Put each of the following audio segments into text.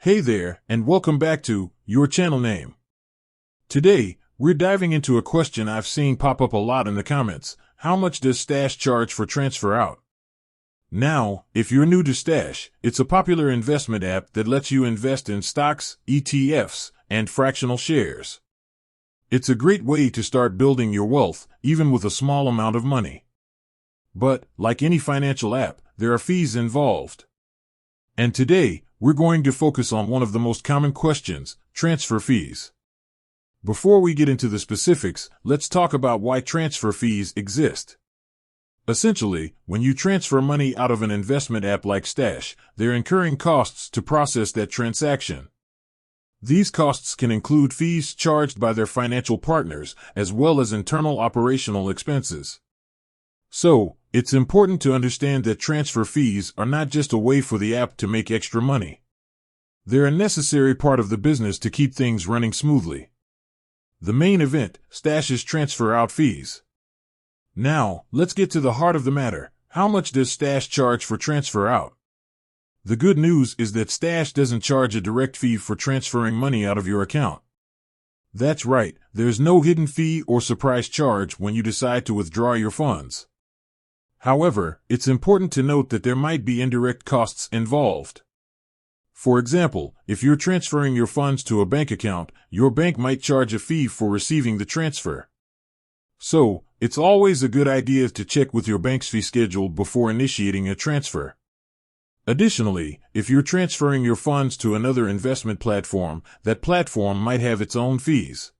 Hey there, and welcome back to Your Channel Name. Today, we're diving into a question I've seen pop up a lot in the comments. How much does Stash charge for transfer out? Now, if you're new to Stash, it's a popular investment app that lets you invest in stocks, ETFs, and fractional shares. It's a great way to start building your wealth, even with a small amount of money. But, like any financial app, there are fees involved. And today, we're going to focus on one of the most common questions, transfer fees. Before we get into the specifics, let's talk about why transfer fees exist. Essentially, when you transfer money out of an investment app like Stash, they're incurring costs to process that transaction. These costs can include fees charged by their financial partners, as well as internal operational expenses. So, it's important to understand that transfer fees are not just a way for the app to make extra money. They're a necessary part of the business to keep things running smoothly. The main event, Stash's transfer out fees. Now, let's get to the heart of the matter. How much does Stash charge for transfer out? The good news is that Stash doesn't charge a direct fee for transferring money out of your account. That's right, there's no hidden fee or surprise charge when you decide to withdraw your funds. However, it's important to note that there might be indirect costs involved. For example, if you're transferring your funds to a bank account, your bank might charge a fee for receiving the transfer. So, it's always a good idea to check with your bank's fee schedule before initiating a transfer. Additionally, if you're transferring your funds to another investment platform, that platform might have its own fees.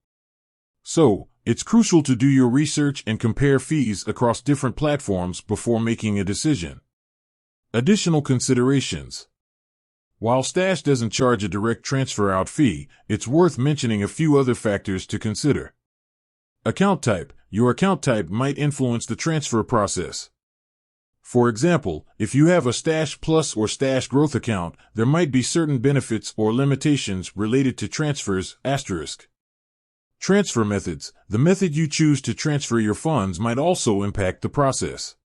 So, it's crucial to do your research and compare fees across different platforms before making a decision. Additional considerations. While Stash doesn't charge a direct transfer out fee, it's worth mentioning a few other factors to consider. Account type. Your account type might influence the transfer process. For example, if you have a Stash Plus or Stash Growth account, there might be certain benefits or limitations related to transfers, *. Transfer methods. The method you choose to transfer your funds might also impact the process.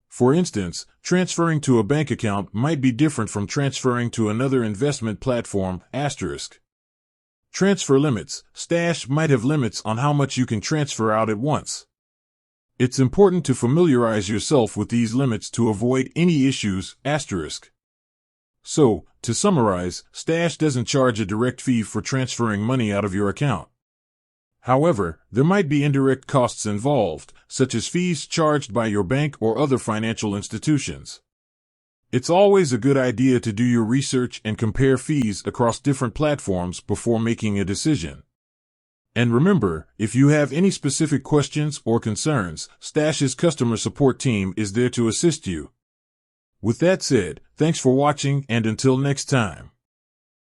For instance, transferring to a bank account might be different from transferring to another investment platform, *. Transfer limits. Stash might have limits on how much you can transfer out at once. It's important to familiarize yourself with these limits to avoid any issues, *. So, to summarize, Stash doesn't charge a direct fee for transferring money out of your account. However, there might be indirect costs involved, such as fees charged by your bank or other financial institutions. It's always a good idea to do your research and compare fees across different platforms before making a decision. And remember, if you have any specific questions or concerns, Stash's customer support team is there to assist you. With that said, thanks for watching, and until next time.